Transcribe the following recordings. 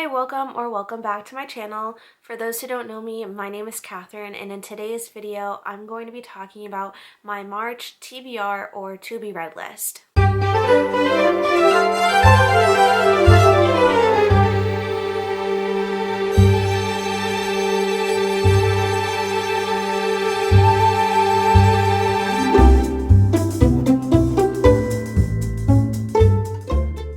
Hi, welcome back to my channel. For those who don't know me, my name is Katharine, and in today's video, I'm going to be talking about my March TBR or to be read list.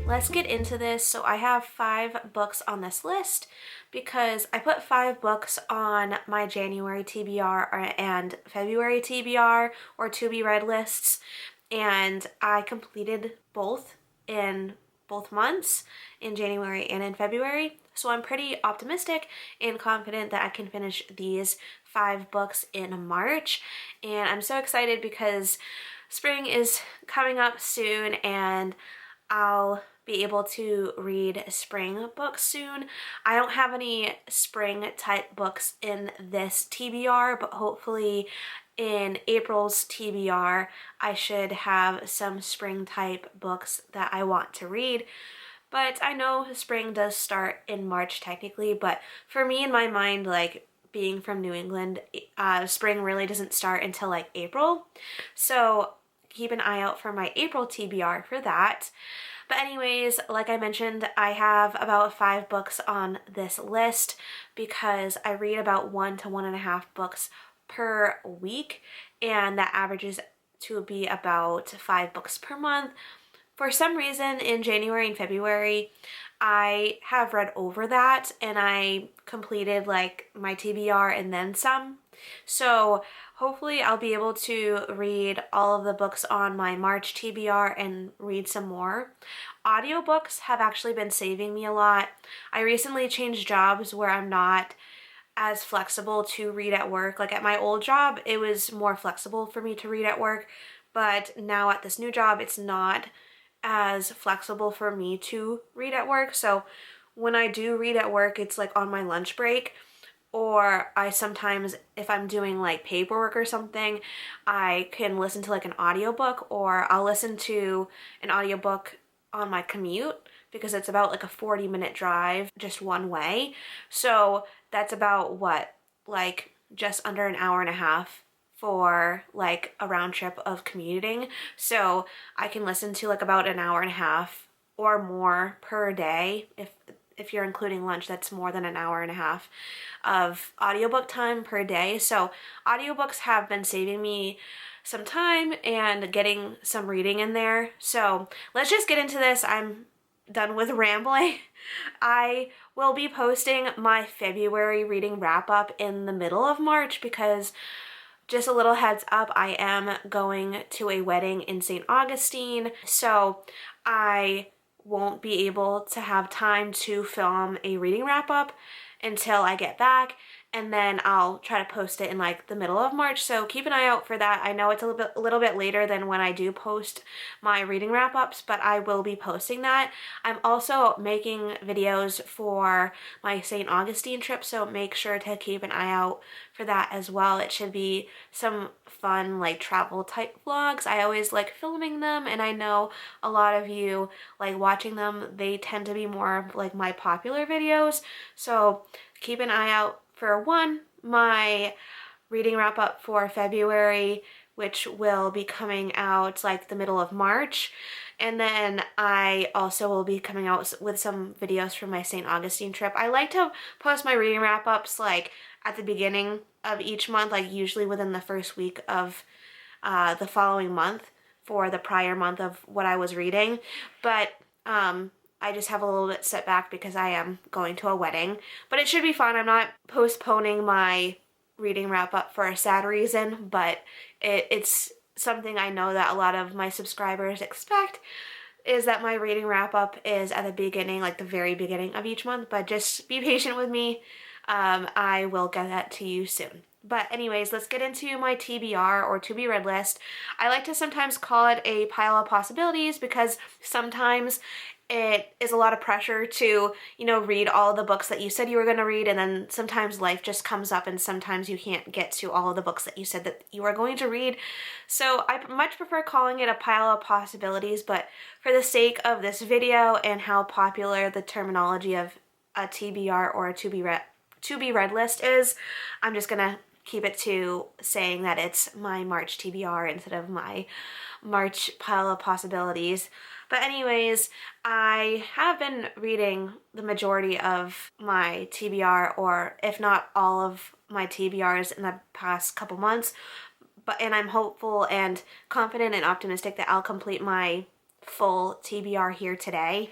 Let's get into this. So I have 5 books on this list because I put 5 books on my January TBR and February TBR or to be read lists, and I completed both in both months, in January and in February. So I'm pretty optimistic and confident that I can finish these 5 books in March, and I'm so excited because spring is coming up soon and I'll be able to read spring books soon. I don't have any spring type books in this TBR, but hopefully in April's TBR I should have some spring type books that I want to read. But I know spring does start in March technically, but for me in my mind, like being from New England, spring really doesn't start until like April. So keep an eye out for my April TBR for that. But anyways, like I mentioned, I have about 5 books on this list because I read about 1 to 1.5 books per week, and that averages to be about 5 books per month. For some reason in January and February, I have read over that and I completed like my TBR and then some. So hopefully I'll be able to read all of the books on my March TBR and read some more. Audiobooks have actually been saving me a lot. I recently changed jobs where I'm not as flexible to read at work. Like at my old job, it was more flexible for me to read at work, but now at this new job, it's not as flexible for me to read at work. So when I do read at work, it's like on my lunch break, or I sometimes, if I'm doing like paperwork or something, I can listen to like an audiobook, or I'll listen to an audiobook on my commute because it's about like a 40-minute drive just one way. So that's about what, like just under an hour and a half for like a round trip of commuting. So I can listen to like about an hour and a half or more per day. If you're including lunch, that's more than an hour and a half of audiobook time per day. So audiobooks have been saving me some time and getting some reading in there. So let's just get into this. I'm done with rambling. I will be posting my February reading wrap up in the middle of March because, just a little heads up, I am going to a wedding in St. Augustine, so I won't be able to have time to film a reading wrap up until I get back, and then I'll try to post it in like the middle of March, so keep an eye out for that. I know it's a little bit later than when I do post my reading wrap-ups, but I will be posting that. I'm also making videos for my St. Augustine trip, so make sure to keep an eye out for that as well. It should be some fun like travel type vlogs. I always like filming them, and I know a lot of you like watching them. They tend to be more like my popular videos, so keep an eye out for my reading wrap up for February, which will be coming out like the middle of March. And then I also will be coming out with some videos from my St. Augustine trip. I like to post my reading wrap ups like at the beginning of each month, like usually within the first week of the following month for the prior month of what I was reading. But I just have a little bit setback because I am going to a wedding, but it should be fun. I'm not postponing my reading wrap up for a sad reason, but it's something I know that a lot of my subscribers expect, is that my reading wrap up is at the beginning, like the very beginning of each month, but just be patient with me. I will get that to you soon. But anyways, let's get into my TBR or to be read list. I like to sometimes call it a pile of possibilities because sometimes it is a lot of pressure to, read all the books that you said you were going to read, and then sometimes life just comes up and sometimes you can't get to all of the books that you said that you were going to read. So I much prefer calling it a pile of possibilities, but for the sake of this video and how popular the terminology of a TBR or a to be read list is. I'm just gonna keep it to saying that it's my March TBR instead of my March pile of possibilities. But anyways, I have been reading the majority of my TBR, or if not all of my TBRs in the past couple months. And I'm hopeful and confident and optimistic that I'll complete my full TBR here today.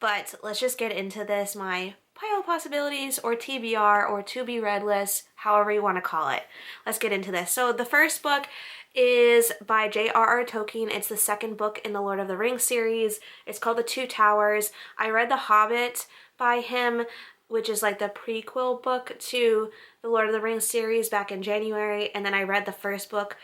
But let's just get into this, my pile of possibilities, or TBR, or to be read list, however you want to call it. Let's get into this. So the first book is by J.R.R. Tolkien. It's the second book in the Lord of the Rings series. It's called The Two Towers. I read The Hobbit by him, which is like the prequel book to the Lord of the Rings series, back in January. And then I read the first book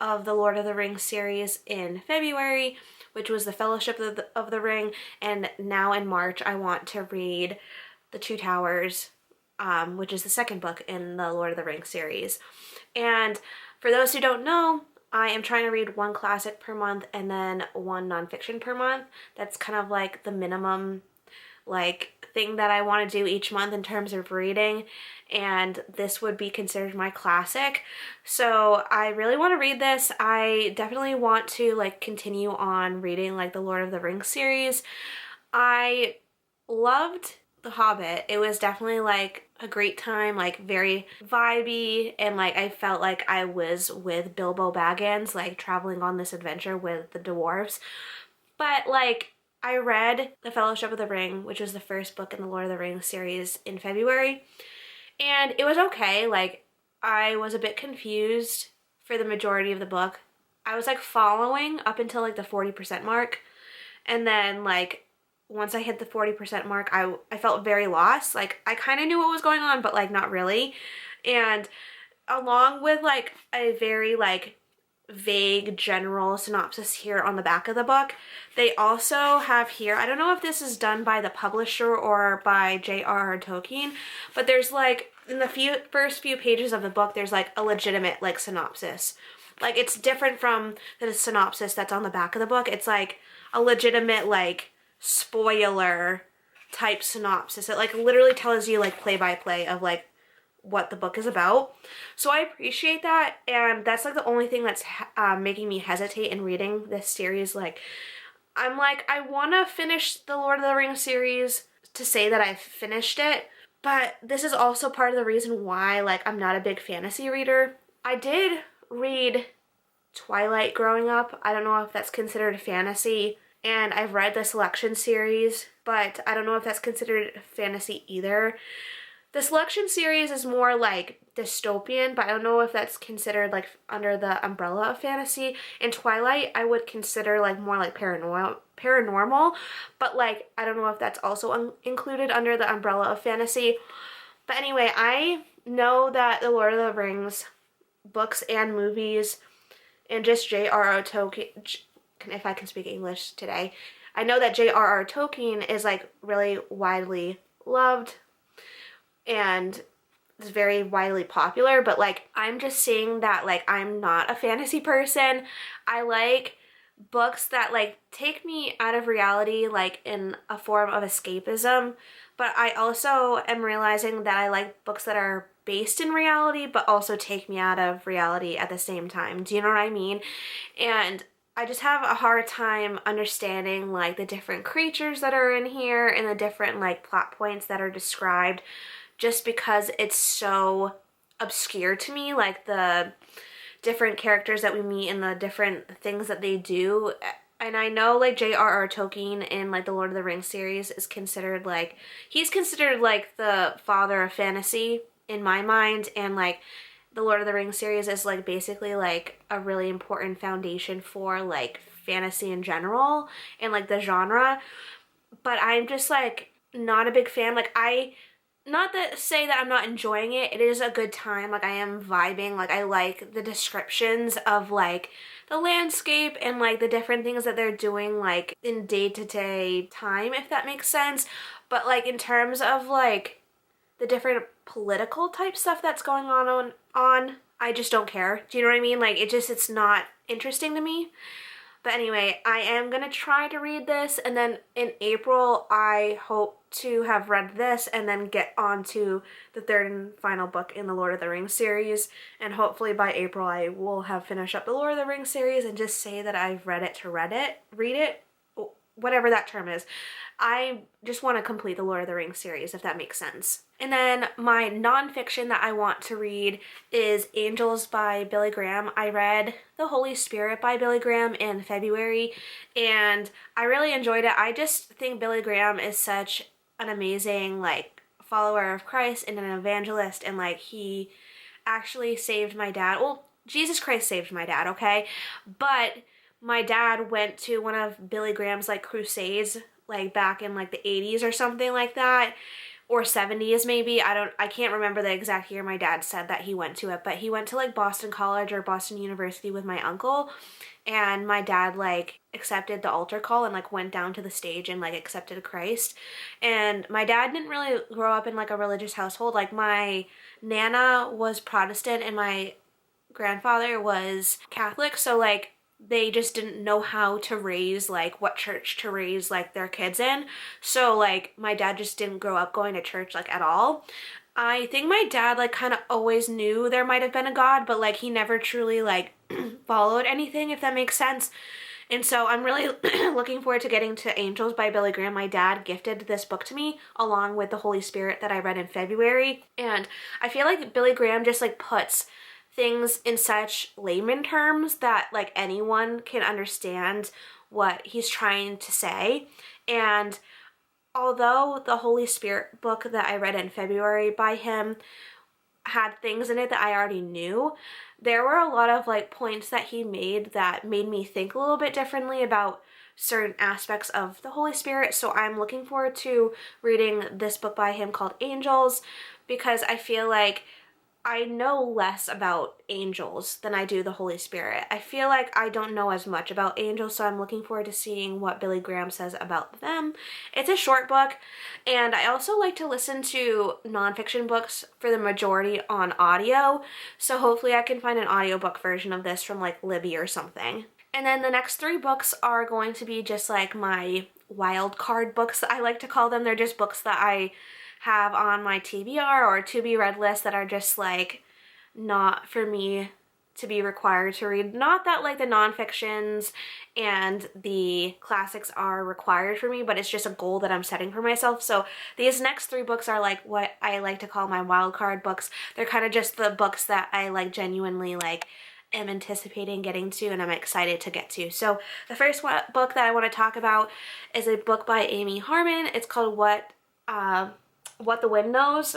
of the Lord of the Rings series in February, which was The Fellowship of the Ring. And now in March, I want to read The Two Towers, which is the second book in the Lord of the Rings series. And for those who don't know, I am trying to read one classic per month and then one nonfiction per month. That's kind of like the minimum thing that I want to do each month in terms of reading, and this would be considered my classic. So I really want to read this. I definitely want to continue on reading the Lord of the Rings series. I loved The Hobbit. It was definitely a great time, very vibey, and I felt like I was with Bilbo Baggins, traveling on this adventure with the dwarves. But I read The Fellowship of the Ring, which was the first book in the Lord of the Rings series, in February, and it was okay. I was a bit confused for the majority of the book. I was following up until the 40% mark, and then once I hit the 40% mark, I felt very lost. I kind of knew what was going on, but not really. And along with a very vague general synopsis here on the back of the book, they also have here, I don't know if this is done by the publisher or by J.R.R. Tolkien, but there's in the first few pages of the book, there's a legitimate synopsis. It's different from the synopsis that's on the back of the book. It's a legitimate spoiler type synopsis. It literally tells you play by play of what the book is about. So I appreciate that, and that's the only thing that's making me hesitate in reading this series. I'm I want to finish the Lord of the Rings series to say that I've finished it, but this is also part of the reason why I'm not a big fantasy reader. I did read Twilight growing up. I don't know if that's considered fantasy, and I've read the Selection series, but I don't know if that's considered fantasy either. The Selection series is more dystopian, but I don't know if that's considered under the umbrella of fantasy. And Twilight I would consider more paranormal, but I don't know if that's also included under the umbrella of fantasy. But anyway, I know that the Lord of the Rings books and movies, and just J.R.R. Tolkien, if I can speak English today, I know that J.R.R. Tolkien is really widely loved and is very widely popular, but I'm just saying that I'm not a fantasy person. I like books that take me out of reality in a form of escapism, but I also am realizing that I like books that are based in reality but also take me out of reality at the same time. Do you know what I mean? And I just have a hard time understanding the different creatures that are in here and the different plot points that are described, just because it's so obscure to me, the different characters that we meet and the different things that they do. And I know J.R.R. Tolkien in the Lord of the Rings series is considered he's considered the father of fantasy in my mind, and the Lord of the Rings series is basically a really important foundation for fantasy in general and the genre. But I'm just not a big fan. Not to say that I'm not enjoying it. It is a good time. I am vibing. I like the descriptions of the landscape and the different things that they're doing in day-to-day time, if that makes sense. But in terms of the different political type stuff that's going on, I just don't care. Do you know what I mean? It's not interesting to me. But anyway, I am gonna try to read this, and then in April I hope to have read this and then get on to the third and final book in the Lord of the Rings series, and hopefully by April I will have finished up the Lord of the Rings series and just say that I've read it to read it, whatever that term is. I just want to complete the Lord of the Rings series, if that makes sense. And then my nonfiction that I want to read is Angels by Billy Graham. I read The Holy Spirit by Billy Graham in February, and I really enjoyed it. I just think Billy Graham is such an amazing, like, follower of Christ and an evangelist, and, like, he actually saved my dad. Well, Jesus Christ saved my dad, okay? But my dad went to one of Billy Graham's, like, crusades, like, back in, like, the 80s or something like that, or 70s maybe. I can't remember the exact year my dad said that he went to it, but he went to, like, Boston College or Boston University with my uncle, and my dad, like, accepted the altar call and, like, went down to the stage and, like, accepted Christ. And my dad didn't really grow up in, like, a religious household. Like, my Nana was Protestant and my grandfather was Catholic, so, like, they just didn't know how to raise, like, what church to raise, like, their kids in. So, like, my dad just didn't grow up going to church, like, at all. I think my dad, like, kind of always knew there might have been a God, but, like, he never truly, like, followed anything, if that makes sense. And so I'm really looking forward to getting to Angels by Billy Graham. My dad gifted this book to me along with The Holy Spirit that I read in February. And I feel like Billy Graham just, like, puts things in such layman terms that, like, anyone can understand what he's trying to say. And although the Holy Spirit book that I read in February by him had things in it that I already knew, there were a lot of, like, points that he made that made me think a little bit differently about certain aspects of the Holy Spirit. So I'm looking forward to reading this book by him called Angels, because I feel like I know less about angels than I do the Holy Spirit. I feel like I don't know as much about angels, so I'm looking forward to seeing what Billy Graham says about them. It's a short book, and I also like to listen to nonfiction books for the majority on audio, so hopefully I can find an audiobook version of this from, like, Libby or something. And then the next 3 books are going to be just, like, my wild card books, I like to call them. They're just books that I have on my TBR or to be read list that are just, like, not for me to be required to read. Not that, like, the nonfictions and the classics are required for me, but it's just a goal that I'm setting for myself. So these next 3 books are, like, what I like to call my wild card books. They're kind of just the books that I, like, genuinely, like, am anticipating getting to and I'm excited to get to. So the first book that I want to talk about is a book by Amy Harmon. It's called What the Wind Knows,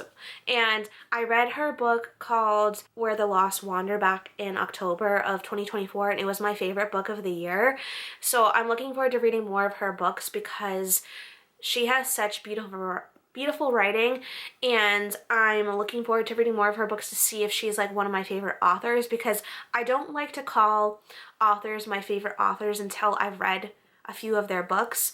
and I read her book called Where the Lost Wander back in October of 2024, and it was my favorite book of the year. So I'm looking forward to reading more of her books because she has such beautiful writing, and I'm looking forward to reading more of her books to see if she's, like, one of my favorite authors, because I don't like to call authors my favorite authors until I've read a few of their books.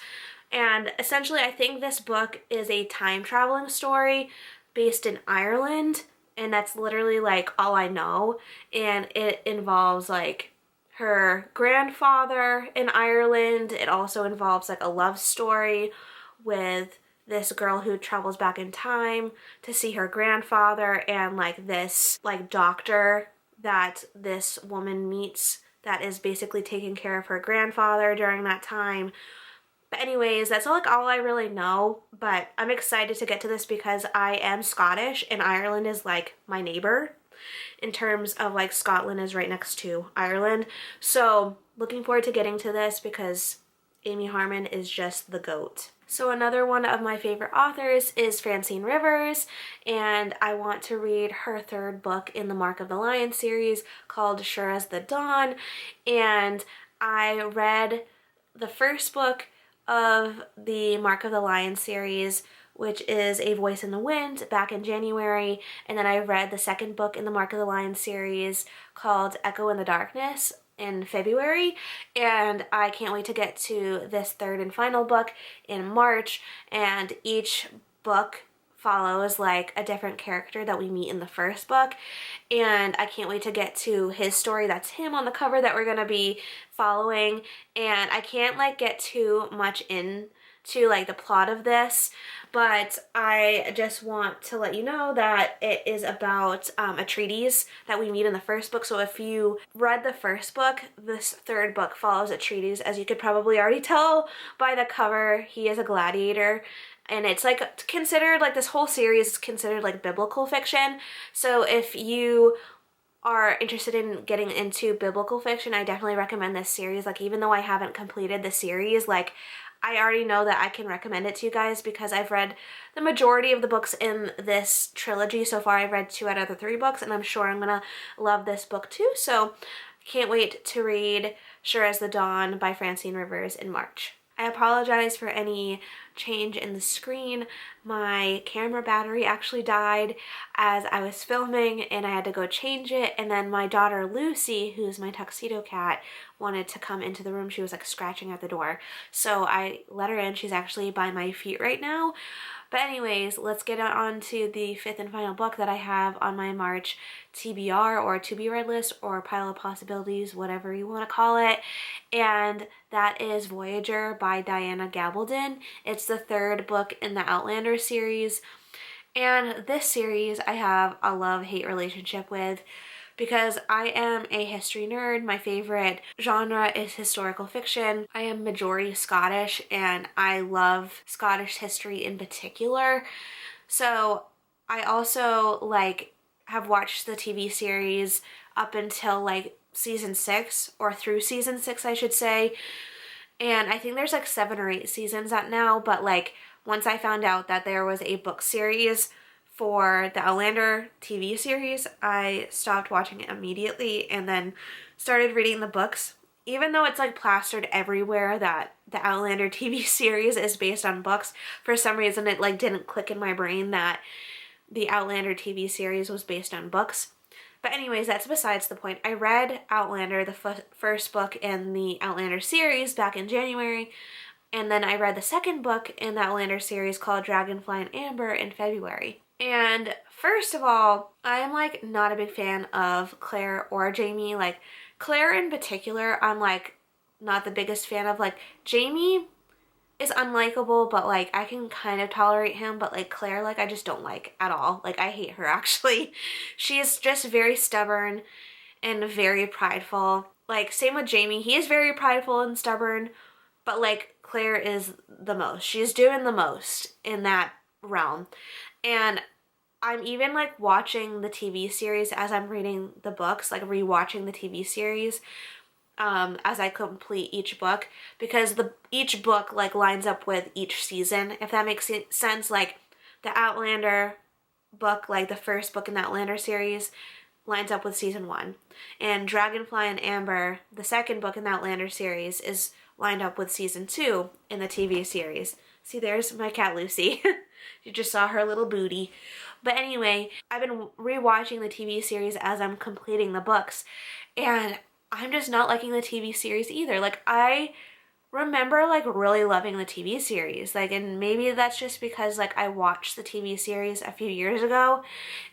And essentially, I think this book is a time traveling story based in Ireland, and that's literally, like, all I know. And it involves, like, her grandfather in Ireland. It also involves, like, a love story with this girl who travels back in time to see her grandfather, and, like, this, like, doctor that this woman meets that is basically taking care of her grandfather during that time. But anyways, that's all I really know, but I'm excited to get to this because I am Scottish and Ireland is, like, my neighbor in terms of, like, Scotland is right next to Ireland. So looking forward to getting to this because Amy Harmon is just the GOAT. So another one of my favorite authors is Francine Rivers, and I want to read her 3rd book in the Mark of the Lion series called Sure as the Dawn. And I read the first book of the Mark of the Lion series, which is A Voice in the Wind, back in January, and then I read the 2nd book in the Mark of the Lion series called Echo in the Darkness in February, and I can't wait to get to this 3rd and final book in March. And each book follows, like, a different character that we meet in the first book, and I can't wait to get to his story. That's him on the cover that we're gonna be following, and I can't, like, get too much in to like the plot of this, but I just want to let you know that it is about a treatise that we meet in the first book. So if you read the first book, this third book follows a treatise. As you could probably already tell by the cover, he is a gladiator. And it's like considered, like this whole series is considered like biblical fiction. So if you are interested in getting into biblical fiction, I definitely recommend this series. Like even though I haven't completed the series, like I already know that I can recommend it to you guys because I've read the majority of the books in this trilogy so far. I've read 2 out of the 3 books, and I'm sure I'm gonna love this book too. So can't wait to read Sure as the Dawn by Francine Rivers in March. I apologize for any change in the screen. My camera battery actually died as I was filming and I had to go change it, and then my daughter Lucy, who's my tuxedo cat, wanted to come into the room. She was like scratching at the door, so I let her in. She's actually by my feet right now. But anyways, let's get on to the 5th and final book that I have on my March TBR or to be read list or pile of possibilities, whatever you want to call it. And that is Voyager by Diana Gabaldon. It's the 3rd book in the Outlander series. And this series I have a love-hate relationship with because I am a history nerd. My favorite genre is historical fiction. I am majority Scottish and I love Scottish history in particular. So I also like have watched the TV series up until like season 6, or through season 6 I should say. And I think there's like 7 or 8 seasons out now, but like once I found out that there was a book series for the Outlander TV series, I stopped watching it immediately and then started reading the books. Even though it's like plastered everywhere that the Outlander TV series is based on books, for some reason it like didn't click in my brain that the Outlander TV series was based on books. But anyways, that's besides the point. I read Outlander, the first book in the Outlander series, back in January, and then I read the 2nd book in the Outlander series called Dragonfly and Amber in February. And first of all, I'm like not a big fan of Claire or Jamie. Like Claire in particular, I'm like not the biggest fan of. Like Jamie is unlikable, but like I can kind of tolerate him, but like Claire, like I just don't like at all. Like I hate her actually. She is just very stubborn and very prideful. Like same with Jamie, he is very prideful and stubborn, but like Claire is the most. She's doing the most in that realm. And I'm even like watching the TV series as I'm reading the books, like rewatching the TV series as I complete each book, because each book like lines up with each season, if that makes sense. Like the Outlander book, like the first book in the Outlander series, lines up with season 1, and Dragonfly and Amber, the 2nd book in the Outlander series, is lined up with season 2 in the TV series. See, there's my cat Lucy. You just saw her little booty. But anyway, I've been rewatching the TV series as I'm completing the books, and I'm just not liking the TV series either. Like I remember like really loving the TV series, like, and maybe that's just because like I watched the TV series a few years ago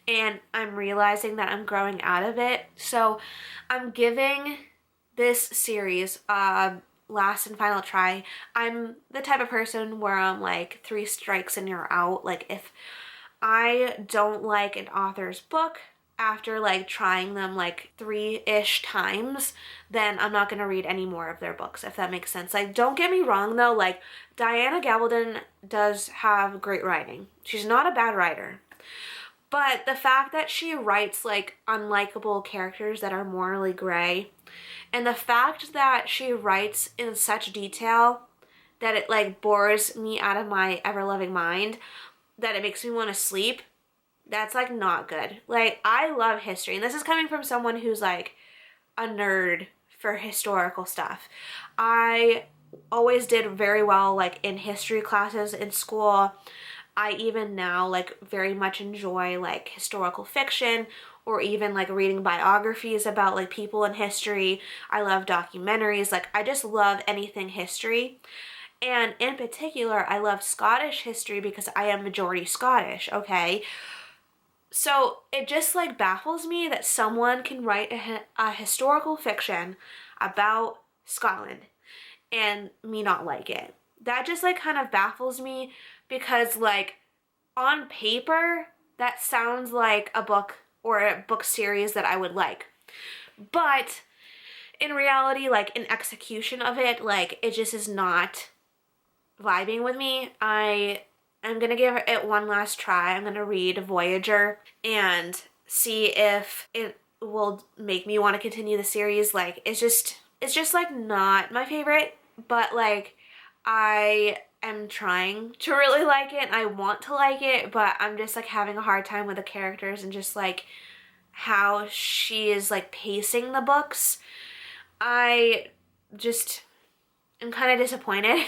and I'm realizing that I'm growing out of it. So I'm giving this series last and final try. I'm the type of person where I'm like 3 strikes and you're out. Like if I don't like an author's book after like trying them like 3-ish times, then I'm not going to read any more of their books, if that makes sense. Like don't get me wrong though, like Diana Gabaldon does have great writing. She's not a bad writer. But the fact that she writes like unlikable characters that are morally gray, and the fact that she writes in such detail that it like bores me out of my ever-loving mind, that it makes me want to sleep, that's like not good. Like I love history, and this is coming from someone who's like a nerd for historical stuff. I always did very well like in history classes in school. I even now like very much enjoy like historical fiction, or even like reading biographies about like people in history. I love documentaries. Like I just love anything history. And in particular, I love Scottish history because I am majority Scottish, okay? So it just like baffles me that someone can write a historical fiction about Scotland and me not like it. that just like kind of baffles me because like on paper that sounds like a book or a book series that I would like. But in reality, like in execution of it, like it just is not vibing with me. I'm gonna give it one last try. I'm gonna read Voyager and see if it will make me want to continue the series. Like it's just like not my favorite, but like I am trying to really like it and I want to like it, but I'm just like having a hard time with the characters and just like how she is like pacing the books. I just am kind of disappointed.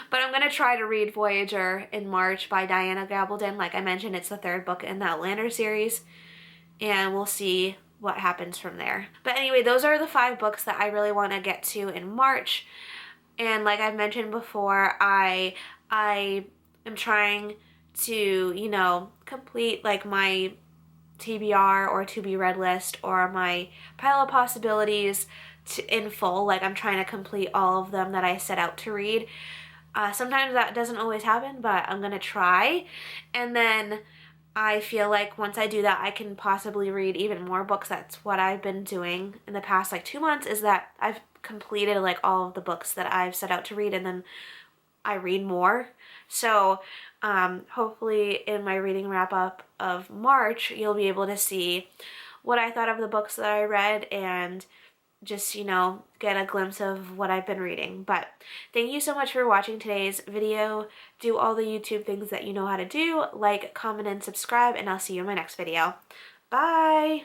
But I'm going to try to read Voyager in March by Diana Gabaldon. Like I mentioned, it's the 3rd book in the Outlander series. And we'll see what happens from there. But anyway, those are the 5 books that I really want to get to in March. And like I've mentioned before, I am trying to, you know, complete like my TBR or to be read list or my pile of possibilities in full. Like I'm trying to complete all of them that I set out to read. Sometimes that doesn't always happen, but I'm gonna try. And then I feel like once I do that, I can possibly read even more books. That's what I've been doing in the past like 2 months, is that I've completed like all of the books that I've set out to read and then I read more. So hopefully in my reading wrap up of March, you'll be able to see what I thought of the books that I read and just, you know, get a glimpse of what I've been reading. But thank you so much for watching today's video. Do all the YouTube things that you know how to do. Like, comment, and subscribe, and I'll see you in my next video. Bye!